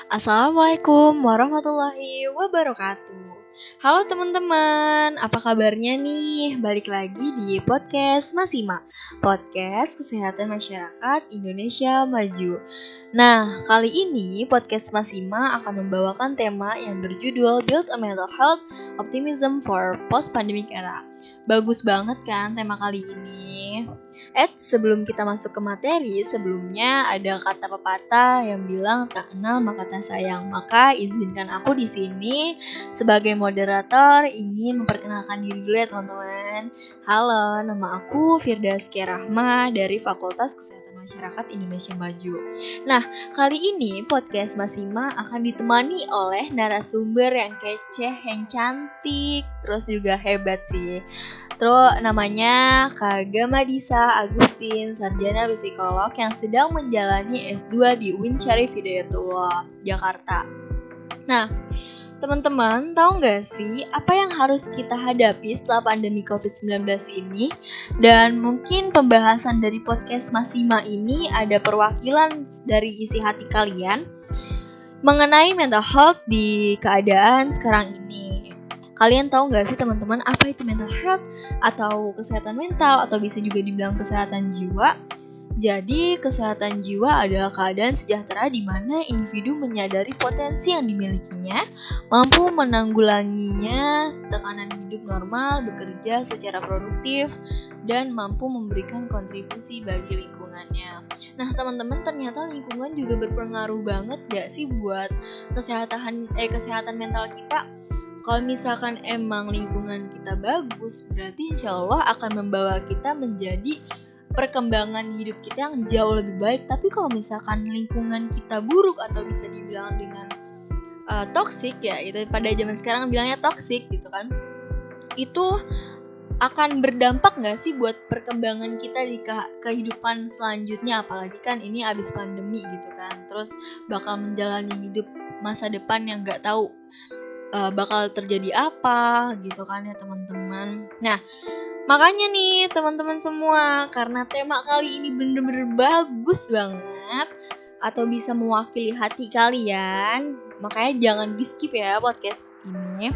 Assalamualaikum warahmatullahi wabarakatuh. Halo teman-teman, apa kabarnya nih? Balik lagi di podcast Masima, podcast kesehatan masyarakat Indonesia Maju. Nah, kali ini podcast Masima akan membawakan tema yang berjudul Build a Mental Health Optimism for Post-Pandemic Era. Bagus banget kan tema kali ini? Sebelum kita masuk ke materi, sebelumnya ada kata pepatah yang bilang tak kenal maka tak sayang. Maka izinkan aku di sini sebagai moderator ingin memperkenalkan diri dulu ya teman-teman. Halo, nama aku Firda Askia Rahma dari Fakultas Kesehatan Masyarakat Indonesia Maju. Nah, kali ini podcast Masima akan ditemani oleh narasumber yang kece, yang cantik, terus juga hebat sih. Terus namanya Kak Gamadisa Agustin, sarjana psikolog yang sedang menjalani S2 di UIN Syarif Hidayatullah, Jakarta. Nah, teman-teman tahu nggak sih apa yang harus kita hadapi setelah pandemi COVID-19 ini? Dan mungkin pembahasan dari podcast Masima ini ada perwakilan dari isi hati kalian mengenai mental health di keadaan sekarang ini. Kalian tahu nggak sih teman-teman apa itu mental health atau kesehatan mental atau bisa juga dibilang kesehatan jiwa? Jadi kesehatan jiwa adalah keadaan sejahtera di mana individu menyadari potensi yang dimilikinya, mampu menanggulanginya, tekanan hidup normal, bekerja secara produktif, dan mampu memberikan kontribusi bagi lingkungannya. Nah teman-teman, ternyata lingkungan juga berpengaruh banget gak sih buat kesehatan mental kita? Kalau misalkan emang lingkungan kita bagus, berarti insya Allah akan membawa kita menjadi perkembangan hidup kita yang jauh lebih baik. Tapi kalau misalkan lingkungan kita buruk atau bisa dibilang dengan toxic ya, itu pada zaman sekarang bilangnya toxic gitu kan, itu akan berdampak nggak sih buat perkembangan kita di kehidupan selanjutnya, apalagi kan ini abis pandemi gitu kan, terus bakal menjalani hidup masa depan yang nggak tahu bakal terjadi apa gitu kan ya teman-teman. Nah makanya nih teman-teman semua, karena tema kali ini bener-bener bagus banget atau bisa mewakili hati kalian, makanya jangan di skip ya podcast ini,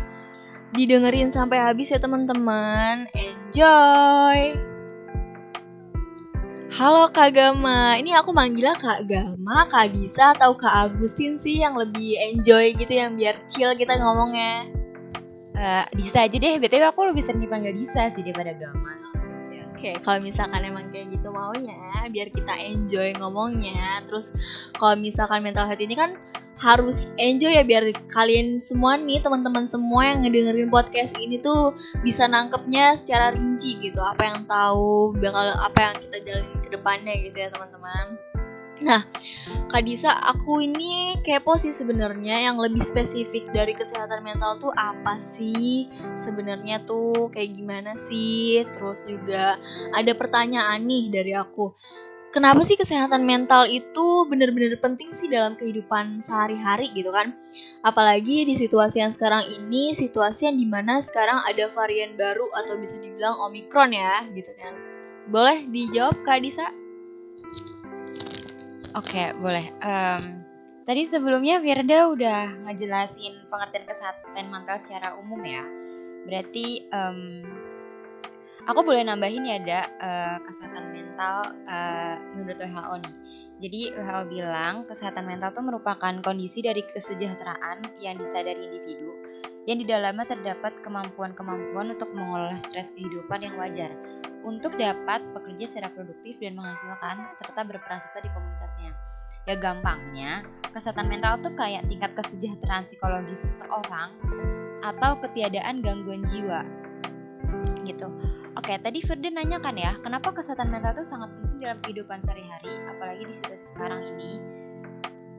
didengerin sampai habis ya teman-teman. Enjoy. Halo Kak Gama, ini aku manggilnya Kak Gama, Kak Disa, atau Kak Agustin sih yang lebih enjoy gitu, yang biar chill kita ngomongnya. Disa aja deh, BTW aku lebih sering dipanggil Disa sih daripada Gama. Oke, kalau misalkan emang kayak gitu maunya, biar kita enjoy ngomongnya. Terus kalau misalkan mental health ini kan harus enjoy ya, biar kalian semua nih, teman-teman semua yang ngedengerin podcast ini tuh bisa nangkepnya secara rinci gitu, apa yang tahu bakal apa yang kita jalanin ke depannya gitu ya teman-teman. Nah, Kak Disa, aku ini kepo sih sebenarnya, yang lebih spesifik dari kesehatan mental tuh apa sih? Sebenarnya tuh kayak gimana sih? Terus juga ada pertanyaan nih dari aku. Kenapa sih kesehatan mental itu benar-benar penting sih dalam kehidupan sehari-hari gitu kan? Apalagi di situasi yang sekarang ini, situasi yang dimana sekarang ada varian baru atau bisa dibilang Omicron ya gitu kan. Boleh dijawab Kak Disa? Oke, boleh. Tadi sebelumnya Firda udah ngejelasin pengertian kesehatan mental secara umum ya. Berarti aku boleh nambahin ya, kesehatan mental menurut WHO nih. Jadi WHO bilang kesehatan mental itu merupakan kondisi dari kesejahteraan yang disadari individu yang di dalamnya terdapat kemampuan-kemampuan untuk mengelola stres kehidupan yang wajar, untuk dapat bekerja secara produktif dan menghasilkan serta berperan serta di komunitasnya. Ya gampangnya, kesehatan mental tuh kayak tingkat kesejahteraan psikologis seseorang atau ketiadaan gangguan jiwa gitu. Oke, tadi Firda nanya kan ya, kenapa kesehatan mental itu sangat penting dalam kehidupan sehari-hari, apalagi di situasi sekarang ini.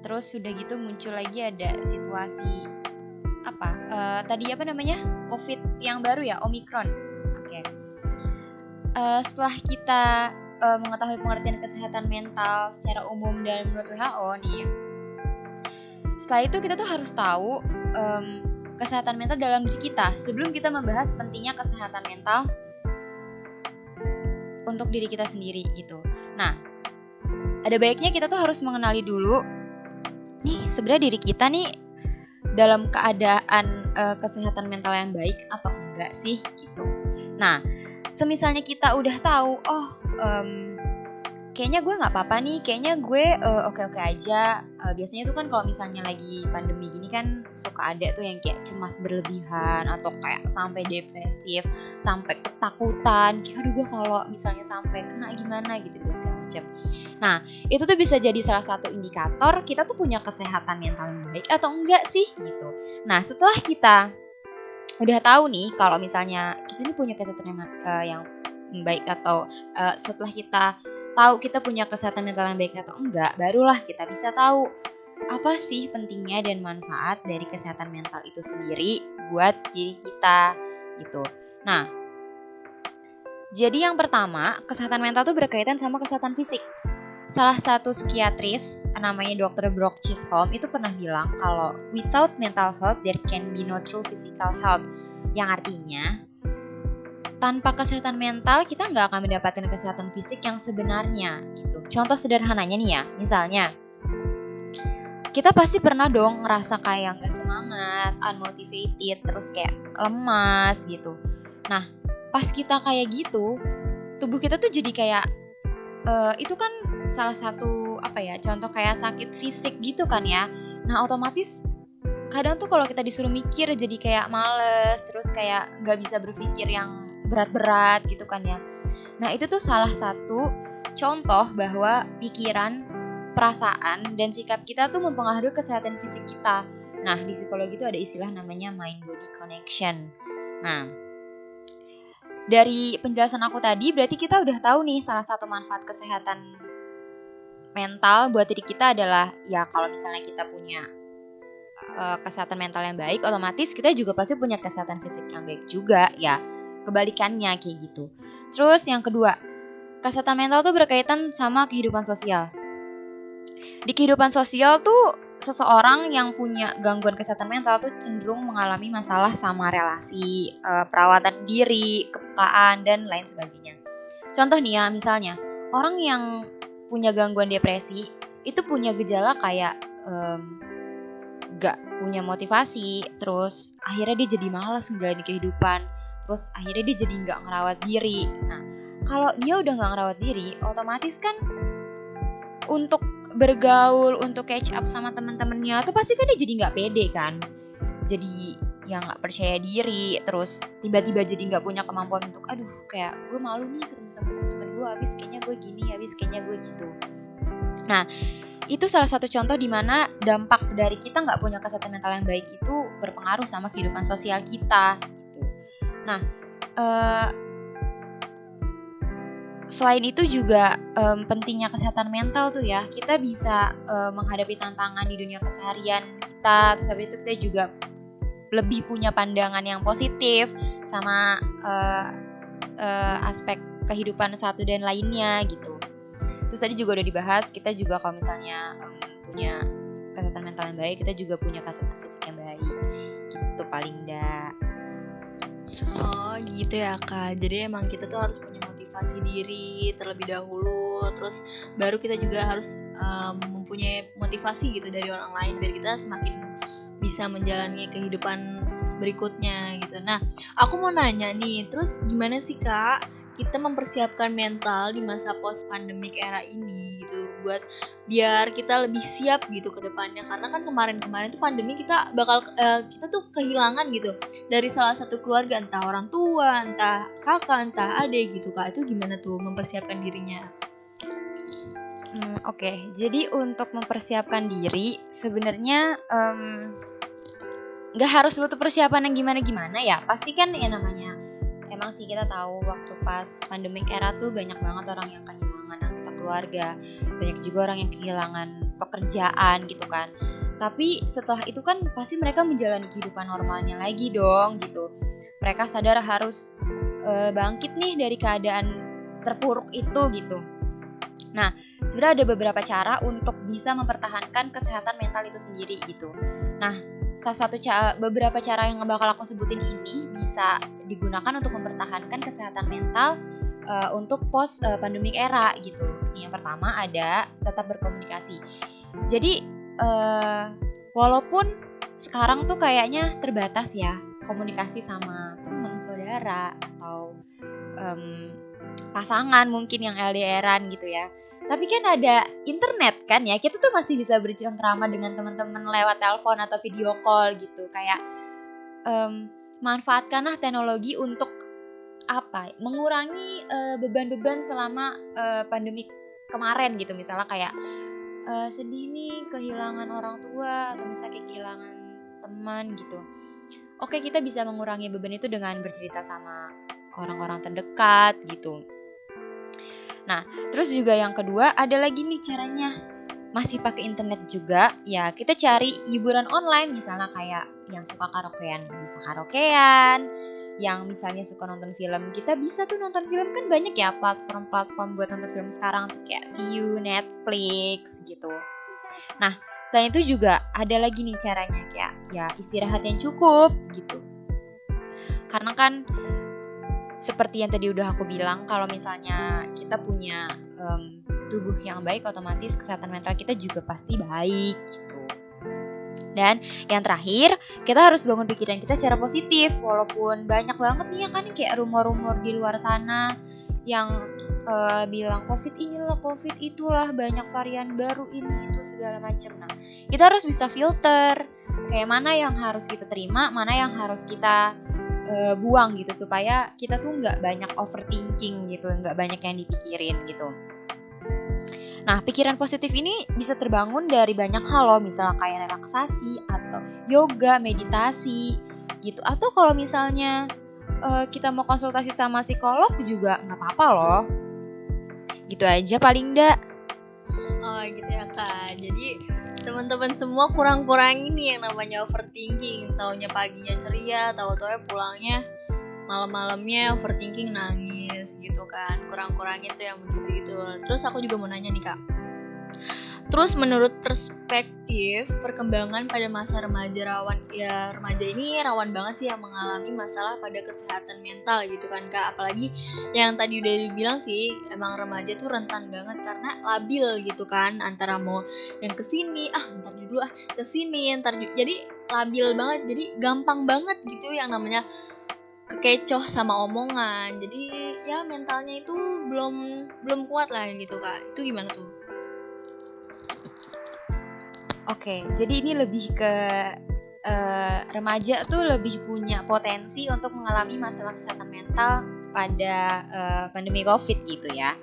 Terus sudah gitu muncul lagi ada situasi COVID yang baru ya, Omicron. Oke. Setelah kita mengetahui pengertian kesehatan mental secara umum dan menurut WHO nih, setelah itu kita tuh harus tahu kesehatan mental dalam diri kita sebelum kita membahas pentingnya kesehatan mental untuk diri kita sendiri gitu. Nah, ada baiknya kita tuh harus mengenali dulu nih sebenarnya diri kita nih dalam keadaan kesehatan mental yang baik atau enggak sih gitu. Nah, semisalnya kita udah tahu, kayaknya gue nggak apa-apa nih, kayaknya gue oke-oke aja. Biasanya tuh kan kalau misalnya lagi pandemi gini kan suka ada tuh yang kayak cemas berlebihan atau kayak sampai depresif, sampai ketakutan. Kayak aduh gue kalau misalnya sampai kena gimana gitu segala macam. Nah itu tuh bisa jadi salah satu indikator kita tuh punya kesehatan mental yang baik atau enggak sih gitu. Nah setelah kita udah tahu nih kalau misalnya kita ini punya kesehatan yang baik atau setelah kita tahu kita punya kesehatan mental yang baik atau enggak, barulah kita bisa tahu apa sih pentingnya dan manfaat dari kesehatan mental itu sendiri buat diri kita gitu. Nah, jadi yang pertama, kesehatan mental tuh berkaitan sama kesehatan fisik. Salah satu psikiatris namanya Dr. Brock Chisholm itu pernah bilang kalau without mental health there can be no true physical health. Yang artinya tanpa kesehatan mental kita nggak akan mendapatkan kesehatan fisik yang sebenarnya gitu. Contoh sederhananya nih ya, misalnya kita pasti pernah dong ngerasa kayak nggak semangat, unmotivated, terus kayak lemas gitu. Nah pas kita kayak gitu, tubuh kita tuh jadi kayak itu kan salah satu contoh kayak sakit fisik gitu kan ya. Nah otomatis kadang tuh kalau kita disuruh mikir jadi kayak males, terus kayak nggak bisa berpikir yang berat-berat gitu kan ya. Nah itu tuh salah satu contoh bahwa pikiran, perasaan, dan sikap kita tuh mempengaruhi kesehatan fisik kita. Nah di psikologi itu ada istilah namanya mind-body connection. Nah dari penjelasan aku tadi berarti kita udah tahu nih salah satu manfaat kesehatan mental buat diri kita adalah ya kalau misalnya kita punya kesehatan mental yang baik, otomatis kita juga pasti punya kesehatan fisik yang baik juga ya. Kebalikannya kayak gitu. Terus yang kedua, kesehatan mental tuh berkaitan sama kehidupan sosial. Di kehidupan sosial tuh seseorang yang punya gangguan kesehatan mental tuh cenderung mengalami masalah sama relasi, perawatan diri, kepekaan, dan lain sebagainya. Contoh nih ya, misalnya orang yang punya gangguan depresi itu punya gejala kayak gak punya motivasi, terus akhirnya dia jadi malas ngejalanin kehidupan, terus akhirnya dia jadi gak ngerawat diri. Nah kalau dia udah gak ngerawat diri, otomatis kan untuk bergaul, untuk catch up sama teman-temannya tuh pasti kan dia jadi gak pede kan, jadi yang gak percaya diri, terus tiba-tiba jadi gak punya kemampuan untuk aduh kayak gue malu nih ketemu sama teman-teman gue, habis kayaknya gue gini, habis kayaknya gue gitu. Nah itu salah satu contoh di mana dampak dari kita nggak punya kesehatan mental yang baik itu berpengaruh sama kehidupan sosial kita gitu. Nah selain itu juga pentingnya kesehatan mental tuh ya, kita bisa menghadapi tantangan di dunia keseharian kita, terus habis itu kita juga lebih punya pandangan yang positif sama aspek kehidupan satu dan lainnya gitu. Terus tadi juga udah dibahas, kita juga kalau misalnya punya kesehatan mental yang baik, kita juga punya kesehatan fisik yang baik gitu paling enggak. Oh gitu ya Kak, jadi emang kita tuh harus punya motivasi diri terlebih dahulu, terus baru kita juga harus mempunyai motivasi gitu dari orang lain biar kita semakin bisa menjalani kehidupan berikutnya gitu. Nah aku mau nanya nih, terus gimana sih Kak kita mempersiapkan mental di masa post pandemic era ini gitu, buat biar kita lebih siap gitu ke depannya, karena kan kemarin tuh pandemi kita bakal kita tuh kehilangan gitu dari salah satu keluarga, entah orang tua, entah kakak, entah adik gitu Kak. Itu gimana tuh mempersiapkan dirinya? Oke, jadi untuk mempersiapkan diri sebenarnya nggak harus butuh persiapan yang gimana-gimana ya. Pasti kan ya namanya emang sih kita tahu waktu pas pandemic era tuh banyak banget orang yang kehilangan anggota keluarga, banyak juga orang yang kehilangan pekerjaan gitu kan. Tapi setelah itu kan pasti mereka menjalani kehidupan normalnya lagi dong gitu. Mereka sadar harus bangkit nih dari keadaan terpuruk itu gitu. Nah sebenarnya ada beberapa cara untuk bisa mempertahankan kesehatan mental itu sendiri gitu. Nah salah satu beberapa cara yang bakal aku sebutin ini bisa digunakan untuk mempertahankan kesehatan mental untuk post pandemic era gitu. Yang pertama ada tetap berkomunikasi. Jadi walaupun sekarang tuh kayaknya terbatas ya komunikasi sama teman, saudara, atau pasangan mungkin yang LDRan gitu ya. Tapi kan ada internet kan ya, kita tuh masih bisa bercengkrama dengan teman-teman lewat telepon atau video call gitu. Kayak manfaatkanlah teknologi untuk mengurangi beban-beban selama pandemi kemarin gitu. Misalnya kayak sedih nih kehilangan orang tua atau misalnya kayak kehilangan teman gitu. Oke, kita bisa mengurangi beban itu dengan bercerita sama orang-orang terdekat gitu. Nah, terus juga yang kedua ada lagi nih caranya. Masih pakai internet juga, ya kita cari hiburan online, misalnya kayak yang suka karaokean bisa karaokean, yang misalnya suka nonton film, kita bisa tuh nonton film, kan banyak ya platform-platform buat nonton film sekarang tuh kayak Viu, Netflix gitu. Nah, selain itu juga ada lagi nih caranya kayak ya istirahat yang cukup gitu. Karena kan seperti yang tadi udah aku bilang, kalau misalnya kita punya tubuh yang baik, otomatis kesehatan mental kita juga pasti baik gitu. Dan yang terakhir, kita harus bangun pikiran kita secara positif. Walaupun banyak banget nih ya kan kayak rumor-rumor di luar sana yang bilang COVID inilah, COVID itulah, banyak varian baru ini itu segala macam. Nah, kita harus bisa filter kayak mana yang harus kita terima, mana yang harus kita buang gitu, supaya kita tuh nggak banyak overthinking gitu, nggak banyak yang dipikirin gitu. Nah, pikiran positif ini bisa terbangun dari banyak hal loh, misalnya kayak relaksasi atau yoga, meditasi gitu. Atau kalau misalnya kita mau konsultasi sama psikolog juga nggak apa-apa loh. Gitu aja paling enggak. Oh gitu ya Kak. Jadi teman-teman semua kurang-kurangin nih yang namanya overthinking. Taunya paginya ceria, tahu-tahu pulangnya malam-malamnya overthinking, nangis gitu kan. Kurang-kurangin tuh yang begitu-gitu. Terus aku juga mau nanya nih Kak. Terus menurut perspektif perkembangan pada masa remaja remaja ini rawan banget sih yang mengalami masalah pada kesehatan mental gitu kan Kak. Apalagi yang tadi udah dibilang sih, emang remaja tuh rentan banget karena labil gitu kan, antara mau yang kesini, ntar dulu kesini, jadi labil banget, jadi gampang banget gitu yang namanya kekecoh sama omongan. Jadi ya mentalnya itu belum kuat lah gitu Kak. Itu gimana tuh? Oke, jadi ini lebih ke remaja tuh lebih punya potensi untuk mengalami masalah kesehatan mental pada pandemi COVID gitu ya.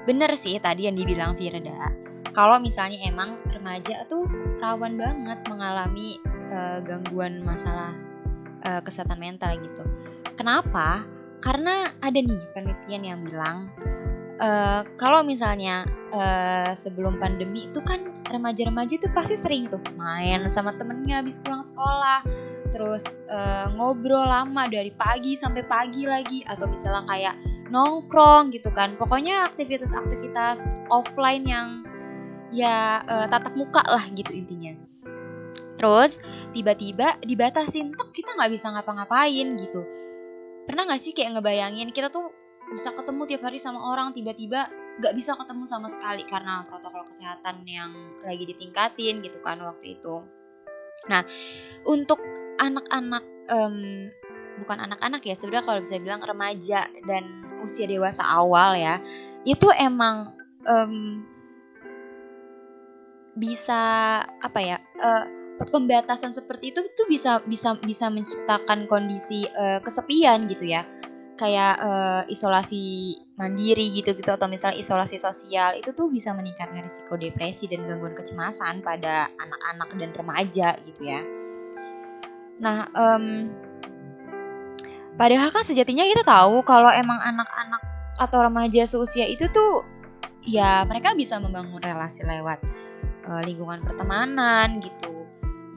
Bener sih tadi yang dibilang Firda. Kalau misalnya emang remaja tuh rawan banget mengalami gangguan masalah kesehatan mental gitu. Kenapa? Karena ada nih penelitian yang bilang kalau misalnya sebelum pandemi itu kan remaja-remaja itu pasti sering tuh main sama temennya habis pulang sekolah, terus ngobrol lama dari pagi sampai pagi lagi, atau misalnya kayak nongkrong gitu kan. Pokoknya aktivitas-aktivitas offline yang ya tatap muka lah gitu intinya. Terus tiba-tiba dibatasin, kita nggak bisa ngapa-ngapain gitu. Pernah nggak sih kayak ngebayangin kita tuh bisa ketemu tiap hari sama orang, tiba-tiba gak bisa ketemu sama sekali karena protokol kesehatan yang lagi ditingkatin gitu kan waktu itu. Nah, untuk anak-anak, bukan anak-anak ya, sebenarnya kalau bisa bilang remaja dan usia dewasa awal ya, itu emang bisa pembatasan seperti itu tuh bisa menciptakan kondisi kesepian gitu ya. Kayak isolasi mandiri gitu atau misalnya isolasi sosial, itu tuh bisa meningkatkan risiko depresi dan gangguan kecemasan pada anak-anak dan remaja gitu ya. Nah, padahal kan sejatinya kita tahu kalau emang anak-anak atau remaja seusia itu tuh ya mereka bisa membangun relasi lewat lingkungan pertemanan gitu.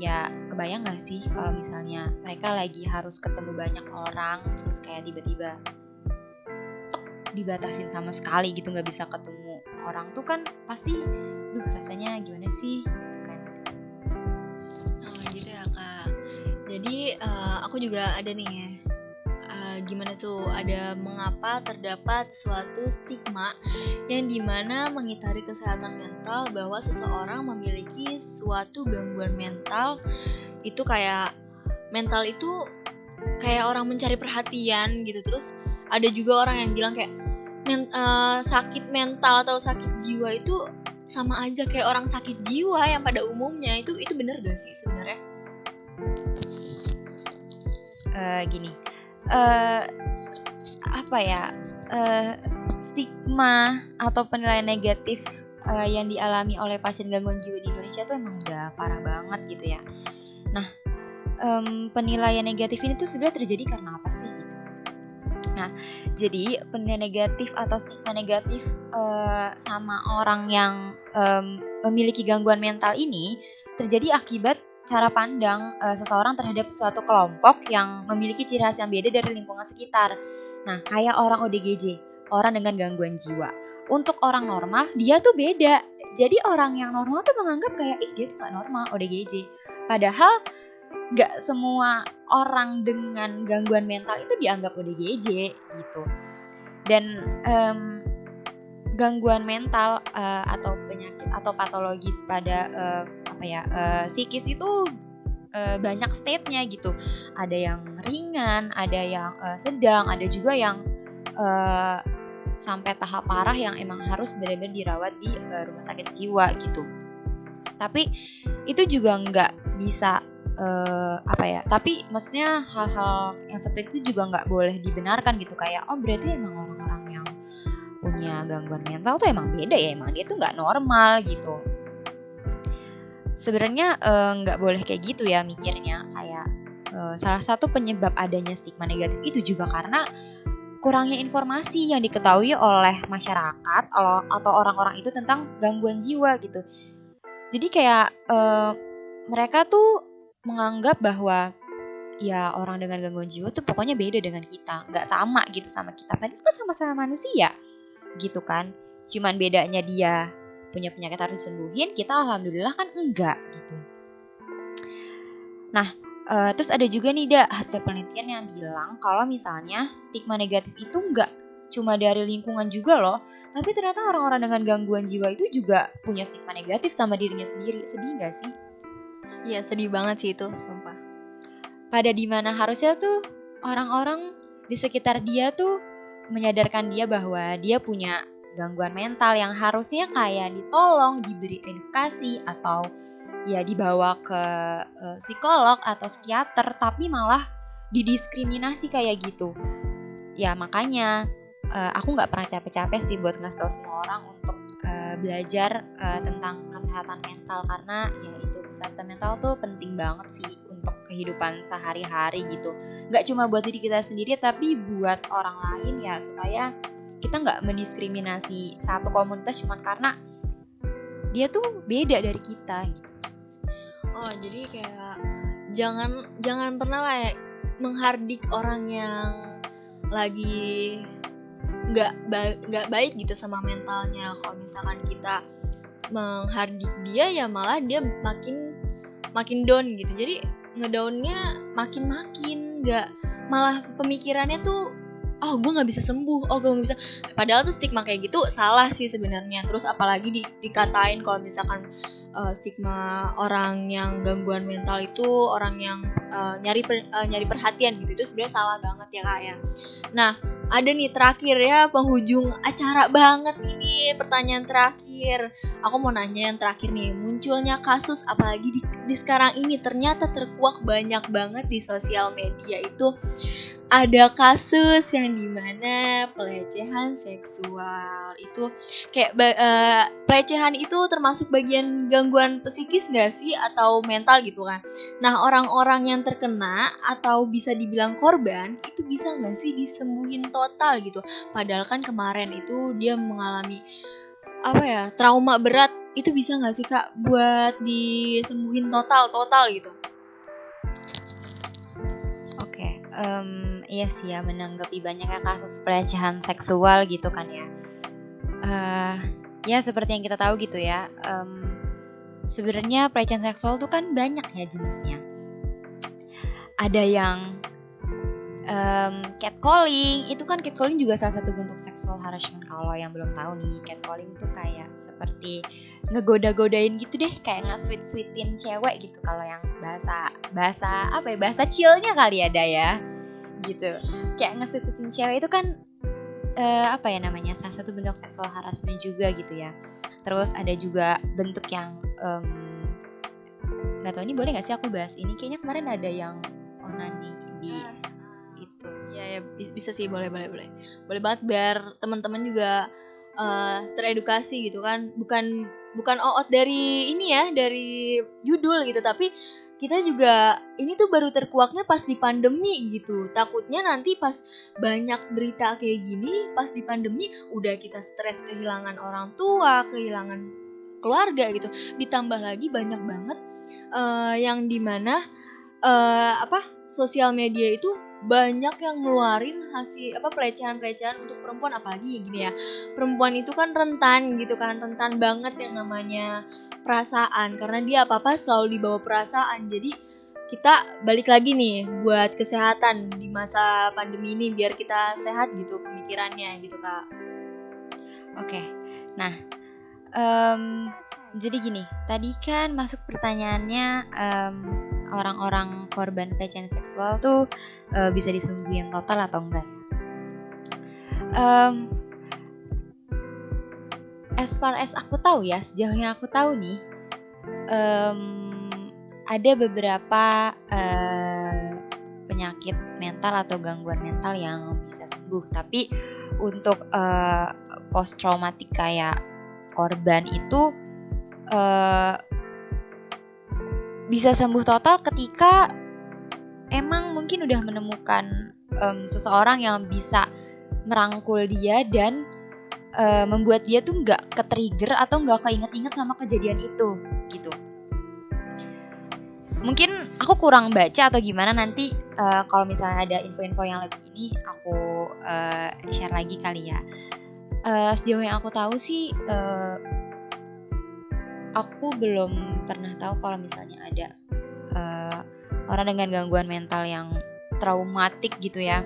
Ya kebayang gak sih kalau misalnya mereka lagi harus ketemu banyak orang, terus kayak tiba-tiba dibatasin sama sekali gitu, gak bisa ketemu orang tuh kan pasti rasanya gimana sih kan. Oh gitu ya Kak. Jadi aku juga ada nih gimana tuh, ada mengapa terdapat suatu stigma yang dimana mengitari kesehatan mental bahwa seseorang memiliki suatu gangguan mental itu kayak mental itu kayak orang mencari perhatian gitu. Terus ada juga orang yang bilang kayak sakit mental atau sakit jiwa itu sama aja kayak orang sakit jiwa yang pada umumnya. Itu bener gak sih sebenarnya? Gini, stigma atau penilaian negatif yang dialami oleh pasien gangguan jiwa di Indonesia tuh emang udah parah banget gitu ya. Nah, penilaian negatif ini tuh sebenarnya terjadi karena apa sih gitu? Nah, jadi penilaian negatif atau stigma negatif sama orang yang memiliki gangguan mental ini terjadi akibat cara pandang seseorang terhadap suatu kelompok yang memiliki ciri khas yang beda dari lingkungan sekitar. Nah, kayak orang ODGJ, orang dengan gangguan jiwa. Untuk orang normal, dia tuh beda. Jadi orang yang normal tuh menganggap kayak, dia tuh gak normal, ODGJ. Padahal gak semua orang dengan gangguan mental itu dianggap ODGJ gitu. Dan gangguan mental atau penyakit atau patologis pada psikis itu banyak state-nya gitu. Ada yang ringan, ada yang sedang, ada juga yang sampai tahap parah yang emang harus benar-benar dirawat di rumah sakit jiwa gitu. Tapi itu juga nggak bisa tapi maksudnya hal-hal yang seperti itu juga nggak boleh dibenarkan gitu, kayak berarti emang orang-orang yang punya gangguan mental tuh emang beda ya, emang dia tuh nggak normal gitu. Sebenarnya nggak boleh kayak gitu ya mikirnya. Kayak salah satu penyebab adanya stigma negatif itu juga karena kurangnya informasi yang diketahui oleh masyarakat atau orang-orang itu tentang gangguan jiwa gitu. Jadi kayak mereka tuh menganggap bahwa ya orang dengan gangguan jiwa tuh pokoknya beda dengan kita, nggak sama gitu sama kita. Padahal kan sama-sama manusia gitu kan. Cuman bedanya dia punya penyakit harus disembuhin, kita alhamdulillah kan enggak gitu. Nah, terus ada juga nih hasil penelitian yang bilang kalau misalnya stigma negatif itu enggak cuma dari lingkungan juga loh, tapi ternyata orang-orang dengan gangguan jiwa itu juga punya stigma negatif sama dirinya sendiri. Sedih gak sih? Iya, sedih banget sih itu, sumpah. Pada dimana harusnya tuh orang-orang di sekitar dia tuh menyadarkan dia bahwa dia punya gangguan mental yang harusnya kayak ditolong, diberi edukasi, atau ya dibawa ke psikolog atau psikiater, tapi malah didiskriminasi kayak gitu. Ya makanya aku gak pernah capek-capek sih buat ngasih tau semua orang untuk belajar tentang kesehatan mental, karena ya itu, kesehatan mental tuh penting banget sih untuk kehidupan sehari-hari gitu. Gak cuma buat diri kita sendiri, tapi buat orang lain ya, supaya kita gak mendiskriminasi satu komunitas cuma karena dia tuh beda dari kita gitu. Oh, jadi kayak jangan pernah lah ya menghardik orang yang lagi nggak baik gitu sama mentalnya. Kalau misalkan kita menghardik dia, ya malah dia makin down gitu. Jadi ngedownnya makin nggak, malah pemikirannya tuh gue nggak bisa sembuh, gue nggak bisa. Padahal tuh stigma kayak gitu salah sih sebenarnya. Terus apalagi dikatain kalau misalkan stigma orang yang gangguan mental itu orang yang nyari perhatian gitu, itu sebenarnya salah banget ya Kak ya. Nah, ada nih terakhir ya, penghujung acara banget ini, pertanyaan terakhir. Aku mau nanya yang terakhir nih, munculnya kasus apalagi di sekarang ini ternyata terkuak banyak banget di sosial media itu. Ada kasus yang dimana pelecehan seksual itu kayak pelecehan itu termasuk bagian gangguan psikis gak sih atau mental gitu kan. Nah, orang-orang yang terkena atau bisa dibilang korban itu bisa gak sih disembuhin total gitu. Padahal kan kemarin itu dia mengalami trauma berat. Itu bisa gak sih Kak buat disembuhin total gitu? Iya sih ya, menanggapi banyaknya kasus pelecehan seksual gitu kan ya. Ya seperti yang kita tahu gitu ya. Sebenarnya pelecehan seksual tuh kan banyak ya jenisnya. Ada yang Catcalling, itu kan catcalling juga salah satu bentuk sexual harassment. Kalau yang belum tahu nih, catcalling itu kayak seperti ngegoda-godain gitu deh, kayak nge-sweet-sweetin cewek gitu. Kalau yang bahasa chillnya kali ada ya, gitu. Kayak nge-sweet-sweetin cewek itu kan salah satu bentuk sexual harassment juga gitu ya. Terus ada juga bentuk yang nggak tahu ini boleh nggak sih aku bahas ini? Kayaknya kemarin ada yang onani di itu. Ya bisa sih, boleh banget biar teman-teman juga teredukasi gitu kan. Bukan out dari ini ya, dari judul gitu, tapi kita juga ini tuh baru terkuaknya pas di pandemi gitu. Takutnya nanti pas banyak berita kayak gini, pas di pandemi udah kita stres kehilangan orang tua, kehilangan keluarga gitu. Ditambah lagi banyak banget yang dimana sosial media itu banyak yang ngeluarin hasil pelecehan-pelecehan untuk perempuan, apalagi gini ya, perempuan itu kan rentan banget yang namanya perasaan, karena dia apa-apa selalu dibawa perasaan. Jadi kita balik lagi nih buat kesehatan di masa pandemi ini, biar kita sehat gitu pemikirannya gitu Kak. Oke. Nah, jadi gini, tadi kan masuk pertanyaannya orang-orang korban pelecehan seksual tuh bisa disembuhin total atau enggak ya? As far as aku tahu ya, sejauh yang aku tahu nih, ada beberapa penyakit mental atau gangguan mental yang bisa sembuh. Tapi untuk post traumatik kayak korban itu bisa sembuh total ketika emang mungkin udah menemukan seseorang yang bisa merangkul dia dan membuat dia tuh nggak ke-trigger atau nggak keinget-inget sama kejadian itu gitu. Mungkin aku kurang baca atau gimana, nanti kalau misalnya ada info-info yang lebih ini aku share lagi kali ya. Sejauh yang aku tahu sih aku belum pernah tahu kalau misalnya ada orang dengan gangguan mental yang traumatik gitu ya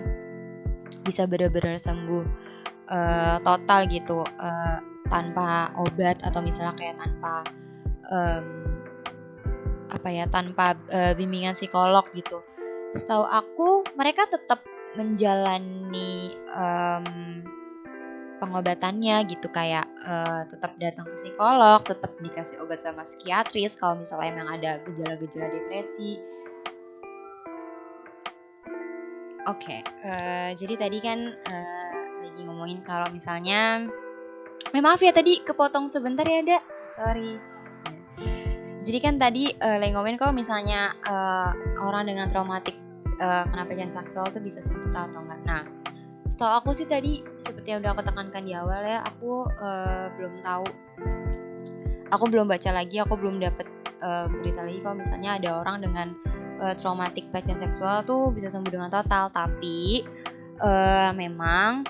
bisa benar-benar sembuh total gitu tanpa obat atau misalnya kayak tanpa bimbingan psikolog gitu. Setahu aku mereka tetap menjalani pengobatannya gitu, kayak tetap datang ke psikolog, tetap dikasih obat sama psikiatris kalau misalnya emang ada gejala-gejala depresi. Oke, jadi tadi kan lagi ngomongin kalau misalnya, maaf ya tadi kepotong sebentar ya Dak, sorry. Jadi kan tadi lagi ngomongin kalau misalnya orang dengan traumatik kena pelecehan seksual tuh bisa sembuh total atau enggak. Nah, setahu aku sih tadi seperti yang udah aku tekankan di awal ya, aku belum tahu, aku belum baca lagi, aku belum dapet berita lagi kalau misalnya ada orang dengan traumatik pelecehan seksual tuh bisa sembuh dengan total. Tapi memang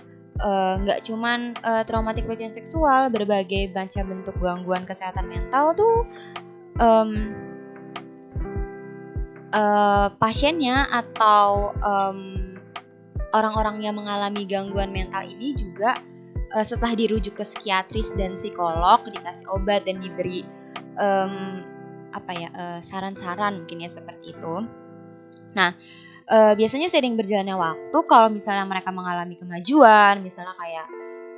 nggak cuman traumatik pelecehan seksual, berbagai macam bentuk gangguan kesehatan mental tuh pasiennya atau orang-orang yang mengalami gangguan mental ini juga setelah dirujuk ke psikiatris dan psikolog, dikasih obat dan diberi saran-saran mungkin ya seperti itu. Nah, biasanya seiring berjalannya waktu, kalau misalnya mereka mengalami kemajuan, misalnya kayak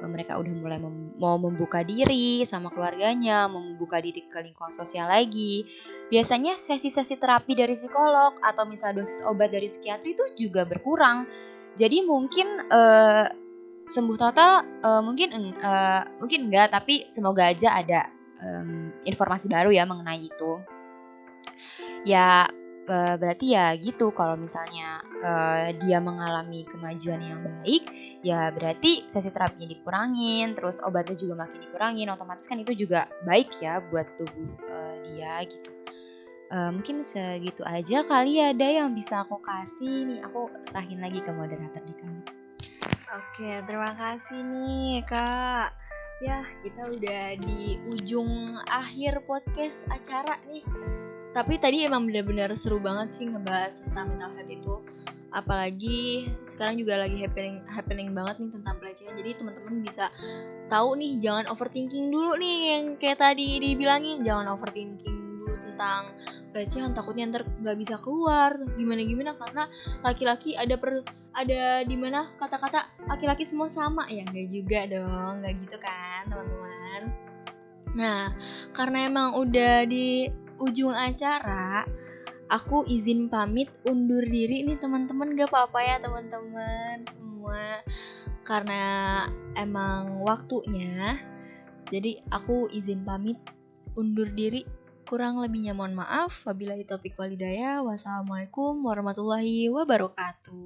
mereka udah mulai mau membuka diri sama keluarganya, mau membuka diri ke lingkungan sosial lagi, biasanya sesi-sesi terapi dari psikolog atau misalnya dosis obat dari psikiatri itu juga berkurang. Jadi mungkin sembuh total mungkin enggak, tapi semoga aja ada informasi baru ya mengenai itu. Ya berarti ya gitu, kalau misalnya dia mengalami kemajuan yang baik, ya berarti sesi terapinya dikurangin, terus obatnya juga makin dikurangin, otomatis kan itu juga baik ya buat tubuh dia gitu. Mungkin segitu aja kali ya, ada yang bisa aku kasih nih, aku serahin lagi ke moderator di kami. Oke, terima kasih nih Kak. Ya, kita udah di ujung akhir podcast acara nih. Tapi tadi emang benar-benar seru banget sih ngebahas tentang mental health itu. Apalagi sekarang juga lagi happening banget nih tentang pelecehan. Jadi teman-teman bisa tahu nih, jangan overthinking dulu nih yang kayak tadi dibilangin, jangan overthinking dulu tentang pelecehan, takutnya ntar nggak bisa keluar gimana karena laki-laki ada dimana kata-kata laki-laki semua sama ya, nggak juga dong, nggak gitu kan teman-teman. Nah, karena emang udah di ujung acara, aku izin pamit undur diri nih teman-teman. Gak apa-apa ya teman-teman semua, karena emang waktunya. Jadi aku izin pamit undur diri. Kurang lebihnya mohon maaf. Wabillahi taufiq walhidayah. Wassalamualaikum warahmatullahi wabarakatuh.